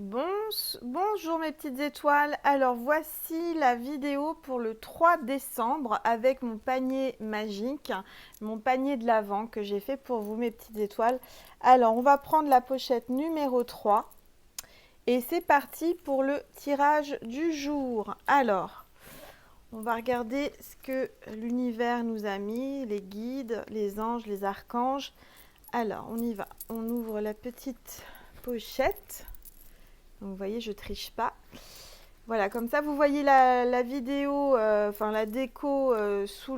Bonjour mes petites étoiles, alors voici la vidéo pour le 3 décembre avec mon panier magique, mon panier de l'Avent que j'ai fait pour vous mes petites étoiles. Alors on va prendre la pochette numéro 3 et c'est parti pour le tirage du jour. Alors on va regarder ce que l'univers nous a mis, les guides, les anges, les archanges. Alors on y va, on ouvre la petite pochette. Donc vous voyez, je triche pas. Voilà, comme ça vous voyez la vidéo, enfin la déco sous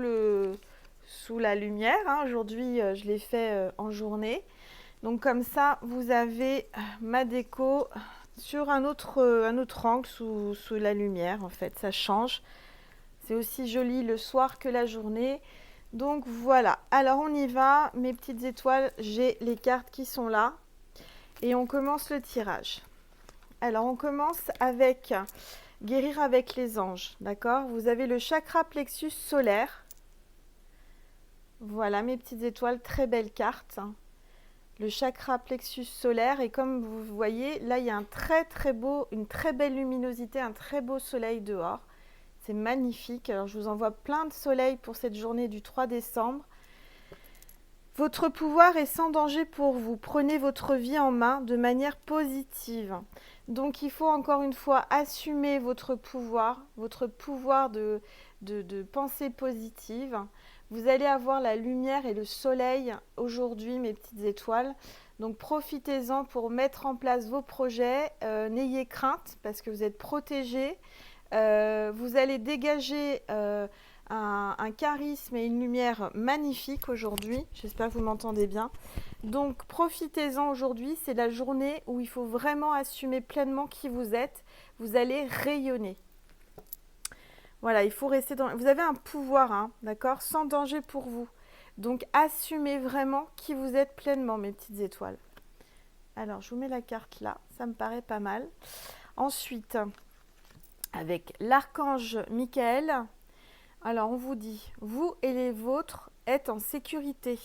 la lumière. Hein. Aujourd'hui, je l'ai fait en journée. Donc comme ça, vous avez ma déco sur un autre angle sous la lumière. En fait, ça change. C'est aussi joli le soir que la journée. Donc voilà. Alors on y va, mes petites étoiles. J'ai les cartes qui sont là. Et on commence le tirage. Alors, on commence avec guérir avec les anges, d'accord? Vous avez le chakra plexus solaire. Voilà, mes petites étoiles, très belle carte. Le chakra plexus solaire, et comme vous voyez, là, il y a une très belle luminosité, un très beau soleil dehors. C'est magnifique. Alors, je vous envoie plein de soleil pour cette journée du 3 décembre. Votre pouvoir est sans danger pour vous. Prenez votre vie en main de manière positive. Donc il faut encore une fois assumer votre pouvoir de pensée positive. Vous allez avoir la lumière et le soleil aujourd'hui, mes petites étoiles. Donc profitez-en pour mettre en place vos projets. N'ayez crainte parce que vous êtes protégés. Vous allez dégager un charisme et une lumière magnifique aujourd'hui. J'espère que vous m'entendez bien. Donc profitez-en aujourd'hui. C'est la journée où il faut vraiment assumer pleinement qui vous êtes. Vous allez rayonner. Voilà, il faut rester dans... Vous avez un pouvoir, hein, d'accord? Sans danger pour vous. Donc assumez vraiment qui vous êtes pleinement, mes petites étoiles. Alors, je vous mets la carte là. Ça me paraît pas mal. Ensuite, avec l'archange Michael. Alors, on vous dit, vous et les vôtres êtes en sécurité.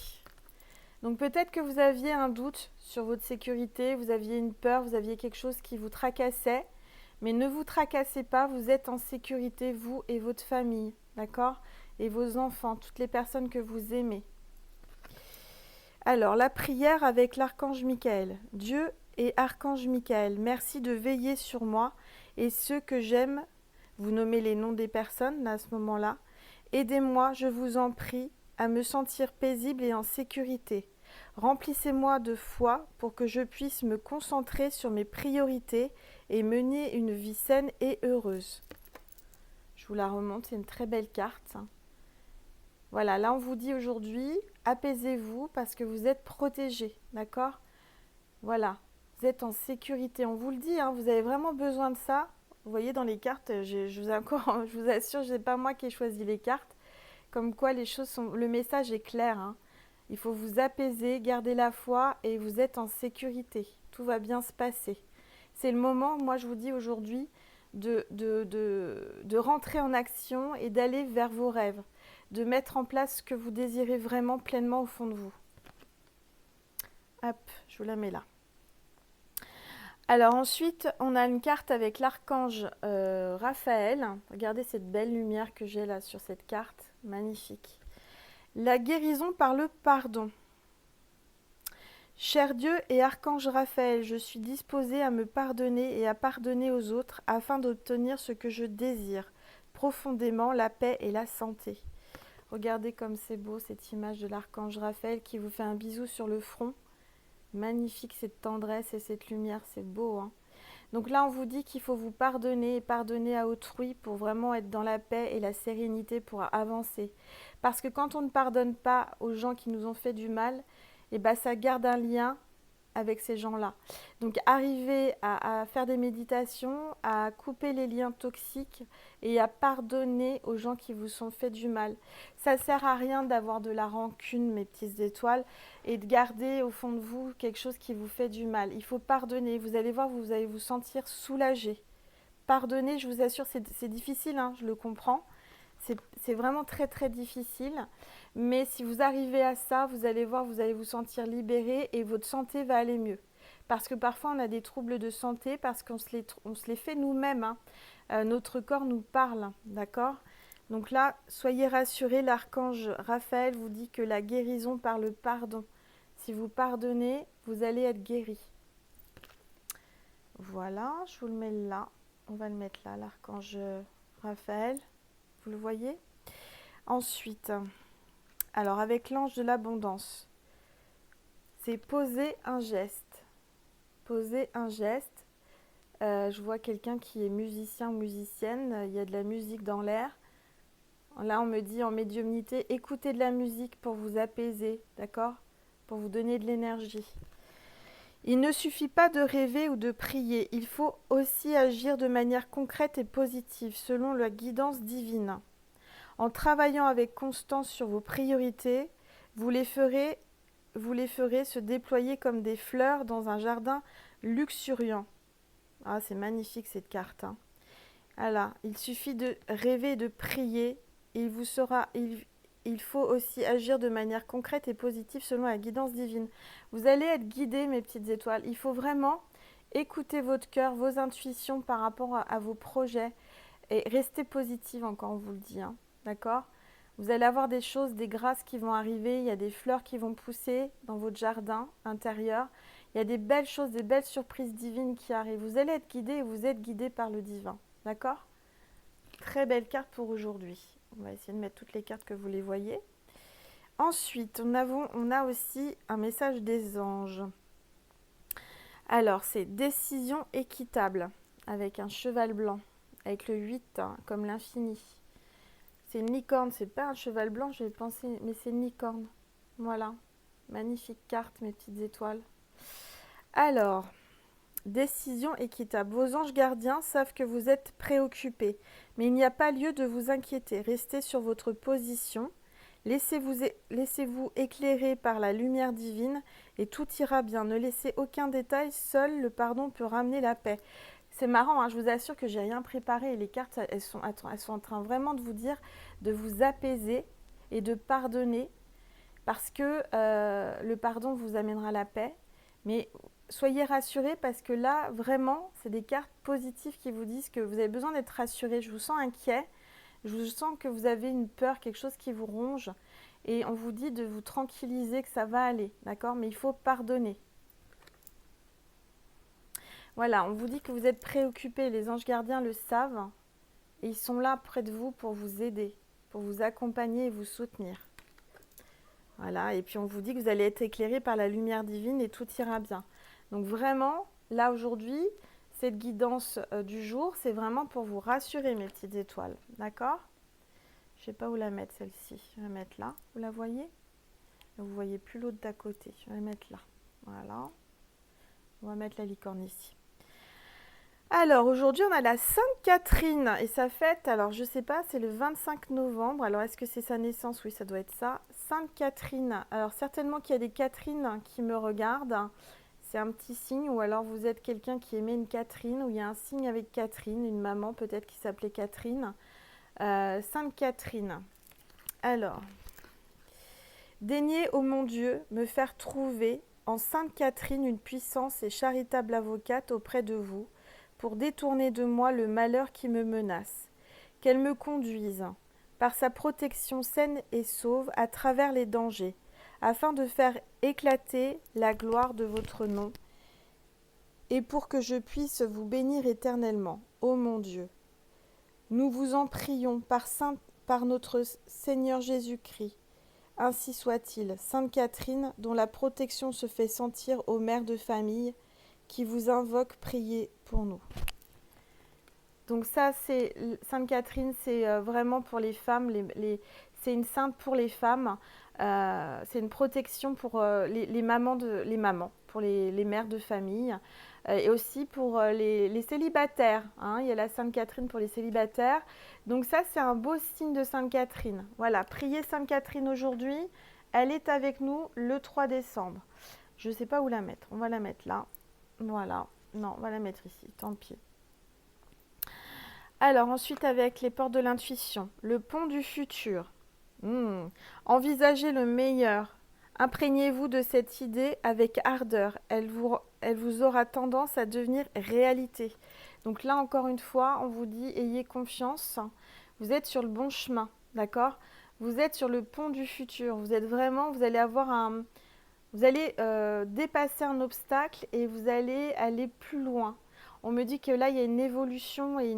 Donc, peut-être que vous aviez un doute sur votre sécurité, vous aviez une peur, vous aviez quelque chose qui vous tracassait. Mais ne vous tracassez pas, vous êtes en sécurité, vous et votre famille, d'accord? Et vos enfants, toutes les personnes que vous aimez. Alors, la prière avec l'archange Michael. Dieu et archange Michael, merci de veiller sur moi et ceux que j'aime. Vous nommez les noms des personnes là, à ce moment-là. Aidez-moi, je vous en prie, à me sentir paisible et en sécurité. Remplissez-moi de foi pour que je puisse me concentrer sur mes priorités et mener une vie saine et heureuse. Je vous la remonte, c'est une très belle carte. Voilà, là on vous dit aujourd'hui, apaisez-vous parce que vous êtes protégés, d'accord? Voilà, vous êtes en sécurité, on vous le dit, hein, vous avez vraiment besoin de ça. Vous voyez dans les cartes, je vous assure, ce n'est pas moi qui ai choisi les cartes. Comme quoi les choses sont, le message est clair. Hein. Il faut vous apaiser, garder la foi et vous êtes en sécurité. Tout va bien se passer. C'est le moment, moi je vous dis aujourd'hui, de rentrer en action et d'aller vers vos rêves, de mettre en place ce que vous désirez vraiment pleinement au fond de vous. Hop, je vous la mets là. Alors ensuite, on a une carte avec l'archange Raphaël. Regardez cette belle lumière que j'ai là sur cette carte. Magnifique. La guérison par le pardon. Cher Dieu et archange Raphaël, je suis disposée à me pardonner et à pardonner aux autres afin d'obtenir ce que je désire, profondément la paix et la santé. Regardez comme c'est beau cette image de l'archange Raphaël qui vous fait un bisou sur le front. Magnifique cette tendresse et cette lumière, c'est beau. Hein. Donc là, on vous dit qu'il faut vous pardonner et pardonner à autrui pour vraiment être dans la paix et la sérénité pour avancer. Parce que quand on ne pardonne pas aux gens qui nous ont fait du mal, eh ben, ça garde un lien avec ces gens-là. Donc arriver à faire des méditations, à couper les liens toxiques et à pardonner aux gens qui vous sont fait du mal. Ça ne sert à rien d'avoir de la rancune, mes petites étoiles, et de garder au fond de vous quelque chose qui vous fait du mal. Il faut pardonner. Vous allez voir, vous allez vous sentir soulagé. Pardonner, je vous assure, c'est difficile, hein, je le comprends. C'est vraiment très très difficile. Mais si vous arrivez à ça, vous allez voir, vous allez vous sentir libéré et votre santé va aller mieux. parce que parfois on a des troubles de santé, parce qu'on se les fait nous-mêmes, hein. Notre corps nous parle, d'accord? Donc là, soyez rassurés, l'archange Raphaël vous dit que la guérison par le pardon. Si vous pardonnez, vous allez être guéri. Voilà, je vous le mets là. On va le mettre là, l'archange Raphaël. Vous le voyez? Ensuite, alors avec l'ange de l'abondance, c'est poser un geste. Poser un geste. Je vois quelqu'un qui est musicien ou musicienne. Il y a de la musique dans l'air. Là, on me dit en médiumnité, écoutez de la musique pour vous apaiser, d'accord? Pour vous donner de l'énergie. Il ne suffit pas de rêver ou de prier, il faut aussi agir de manière concrète et positive, selon la guidance divine. En travaillant avec constance sur vos priorités, vous les ferez se déployer comme des fleurs dans un jardin luxuriant. Ah, c'est magnifique cette carte, hein. Voilà, il suffit de rêver et de prier. Il faut aussi agir de manière concrète et positive selon la guidance divine. Vous allez être guidés, mes petites étoiles. Il faut vraiment écouter votre cœur, vos intuitions par rapport à vos projets et rester positive, encore on vous le dit, hein. D'accord? Vous allez avoir des choses, des grâces qui vont arriver. Il y a des fleurs qui vont pousser dans votre jardin intérieur. Il y a des belles choses, des belles surprises divines qui arrivent. Vous allez être guidés et vous êtes guidés par le divin. D'accord? Très belle carte pour aujourd'hui. On va essayer de mettre toutes les cartes que vous les voyez. Ensuite, on a aussi un message des anges. Alors, c'est décision équitable avec un cheval blanc, avec le 8, hein, comme l'infini. C'est une licorne, c'est pas un cheval blanc, j'ai pensé, mais c'est une licorne. Voilà, magnifique carte, mes petites étoiles. Alors, décision équitable. Vos anges gardiens savent que vous êtes préoccupés, mais il n'y a pas lieu de vous inquiéter. Restez sur votre position. Laissez-vous éclairer par la lumière divine et tout ira bien. Ne laissez aucun détail. Seul le pardon peut ramener la paix. C'est marrant, hein, je vous assure que j'ai rien préparé. Les cartes, elles sont en train vraiment de vous dire de vous apaiser et de pardonner parce que le pardon vous amènera la paix. Mais soyez rassurés parce que là, vraiment, c'est des cartes positives qui vous disent que vous avez besoin d'être rassurés. Je vous sens inquiet. Je vous sens que vous avez une peur, quelque chose qui vous ronge. Et on vous dit de vous tranquilliser, que ça va aller, d'accord? Mais il faut pardonner. Voilà, on vous dit que vous êtes préoccupés. Les anges gardiens le savent. Et ils sont là près de vous pour vous aider, pour vous accompagner et vous soutenir. Voilà, et puis on vous dit que vous allez être éclairés par la lumière divine et tout ira bien. Donc vraiment, là aujourd'hui, cette guidance du jour, c'est vraiment pour vous rassurer, mes petites étoiles. D'accord? Je ne sais pas où la mettre, celle-ci. Je vais la mettre là. Vous la voyez? Vous ne voyez plus l'autre d'à côté. Je vais la mettre là. Voilà. On va mettre la licorne ici. Alors, aujourd'hui, on a la Sainte Catherine. Et sa fête, alors je ne sais pas, c'est le 25 novembre. Alors, est-ce que c'est sa naissance? Oui, ça doit être ça. Sainte Catherine. Alors, certainement qu'il y a des Catherines qui me regardent. C'est un petit signe, ou alors vous êtes quelqu'un qui aimait une Catherine, ou il y a un signe avec Catherine, une maman peut-être qui s'appelait Catherine. Sainte Catherine. Alors, daignez, ô mon Dieu, me faire trouver en Sainte Catherine une puissance et charitable avocate auprès de vous, pour détourner de moi le malheur qui me menace. Qu'elle me conduise, par sa protection saine et sauve, à travers les dangers, afin de faire éclater la gloire de votre nom, et pour que je puisse vous bénir éternellement, ô mon Dieu. Nous vous en prions par notre Seigneur Jésus-Christ. Ainsi soit-il, Sainte Catherine, dont la protection se fait sentir aux mères de famille, qui vous invoquent, priez pour nous. Donc ça, c'est Sainte Catherine, c'est vraiment pour les femmes, c'est une sainte pour les femmes, c'est une protection pour les mamans, pour les mères de famille, et aussi pour les célibataires, hein. Il y a la Sainte Catherine pour les célibataires. Donc ça, c'est un beau signe de Sainte Catherine. Voilà, priez Sainte Catherine aujourd'hui, elle est avec nous le 3 décembre. Je ne sais pas où la mettre, on va la mettre là. Voilà, non, on va la mettre ici, tant pis. Alors ensuite avec les portes de l'intuition, le pont du futur. Envisagez le meilleur, Imprégnez-vous de cette idée avec ardeur. Elle vous aura tendance à devenir réalité. Donc là, encore une fois, on vous dit, ayez confiance. Vous êtes sur le bon chemin, d'accord? Vous êtes sur le pont du futur. Vous êtes vraiment, vous allez avoir un... Vous allez dépasser un obstacle et vous allez aller plus loin. On me dit que là, il y a une évolution et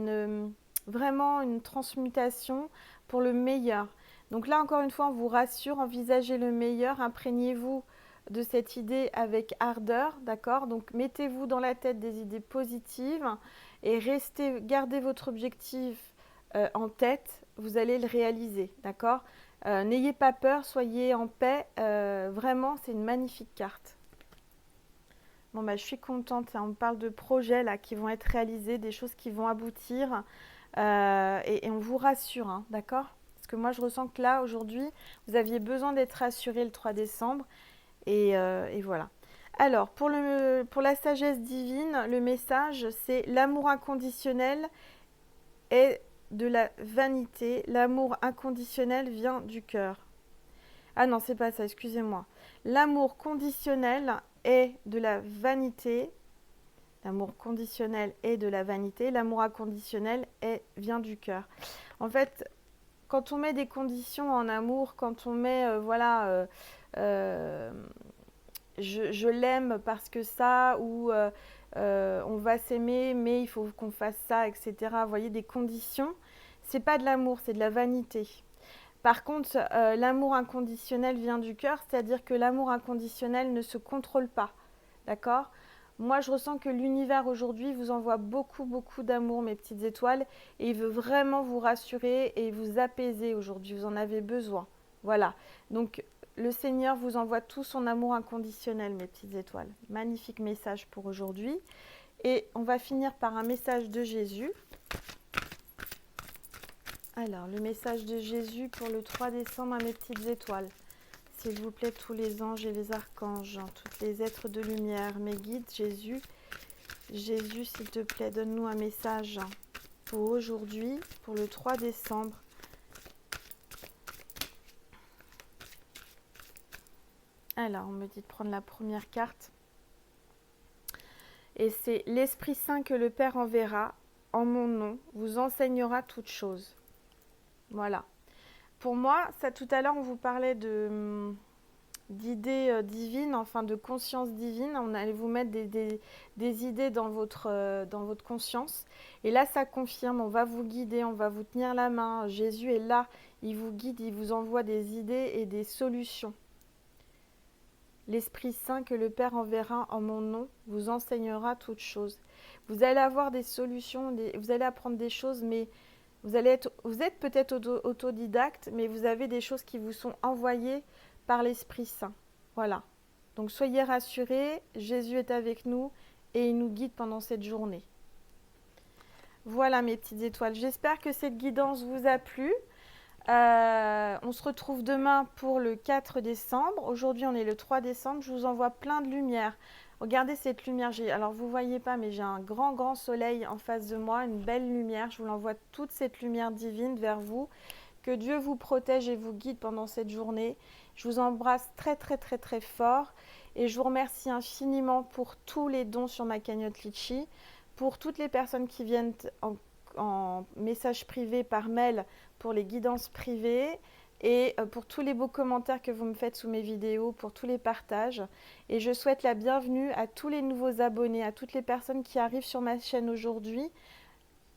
vraiment une transmutation pour le meilleur. Donc là, encore une fois, on vous rassure, envisagez le meilleur, imprégnez-vous de cette idée avec ardeur, d'accord? Donc mettez-vous dans la tête des idées positives et gardez votre objectif en tête, vous allez le réaliser, d'accord? N'ayez pas peur, soyez en paix, vraiment, c'est une magnifique carte. Bon, bah, je suis contente, hein. On me parle de projets là qui vont être réalisés, des choses qui vont aboutir et on vous rassure, hein, d'accord? Parce que moi, je ressens que là, aujourd'hui, vous aviez besoin d'être rassuré le 3 décembre et voilà. Alors, pour la sagesse divine, le message, c'est l'amour inconditionnel est de la vanité. L'amour inconditionnel vient du cœur. Ah non, c'est pas ça, excusez-moi. L'amour conditionnel est de la vanité. L'amour conditionnel est de la vanité. L'amour inconditionnel vient du cœur. En fait, quand on met des conditions en amour, quand on met, voilà, je l'aime parce que ça, ou on va s'aimer, mais il faut qu'on fasse ça, etc. Vous voyez, des conditions, c'est pas de l'amour, c'est de la vanité. Par contre, l'amour inconditionnel vient du cœur, c'est-à-dire que l'amour inconditionnel ne se contrôle pas. D'accord? Moi, je ressens que l'univers aujourd'hui vous envoie beaucoup, beaucoup d'amour, mes petites étoiles, et il veut vraiment vous rassurer et vous apaiser aujourd'hui. Vous en avez besoin. Voilà. Donc, le Seigneur vous envoie tout son amour inconditionnel, mes petites étoiles. Magnifique message pour aujourd'hui. Et on va finir par un message de Jésus. Alors, le message de Jésus pour le 3 décembre à mes petites étoiles. S'il vous plaît, tous les anges et les archanges, tous les êtres de lumière, mes guides, Jésus. Jésus, s'il te plaît, donne-nous un message pour aujourd'hui, pour le 3 décembre. Alors, on me dit de prendre la première carte. Et c'est l'Esprit Saint que le Père enverra en mon nom, vous enseignera toutes choses. Voilà. Pour moi, ça tout à l'heure, on vous parlait d'idées divines, enfin de conscience divine. On allait vous mettre des idées dans votre conscience. Et là, ça confirme, on va vous guider, on va vous tenir la main. Jésus est là, il vous guide, il vous envoie des idées et des solutions. L'Esprit Saint que le Père enverra en mon nom vous enseignera toutes choses. Vous allez avoir des solutions, vous allez apprendre des choses, mais vous êtes peut-être autodidacte, mais vous avez des choses qui vous sont envoyées par l'Esprit Saint. Voilà. Donc soyez rassurés, Jésus est avec nous et il nous guide pendant cette journée. Voilà mes petites étoiles. J'espère que cette guidance vous a plu. On se retrouve demain pour le 4 décembre. Aujourd'hui, on est le 3 décembre. Je vous envoie plein de lumière. Regardez cette lumière. Alors, vous ne voyez pas, mais j'ai un grand, grand soleil en face de moi. Une belle lumière. Je vous l'envoie toute cette lumière divine vers vous. Que Dieu vous protège et vous guide pendant cette journée. Je vous embrasse très, très, très, très fort. Et je vous remercie infiniment pour tous les dons sur ma cagnotte Litchi. Pour toutes les personnes qui viennent en message privé par mail pour les guidances privées et pour tous les beaux commentaires que vous me faites sous mes vidéos, pour tous les partages. Et je souhaite la bienvenue à tous les nouveaux abonnés, à toutes les personnes qui arrivent sur ma chaîne aujourd'hui.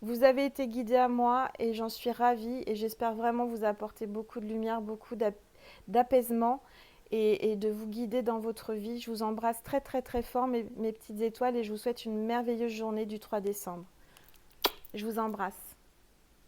Vous avez été guidés à moi et j'en suis ravie et j'espère vraiment vous apporter beaucoup de lumière, beaucoup d'apaisement et de vous guider dans votre vie. Je vous embrasse très très très fort mes petites étoiles et je vous souhaite une merveilleuse journée du 3 décembre. Je vous embrasse.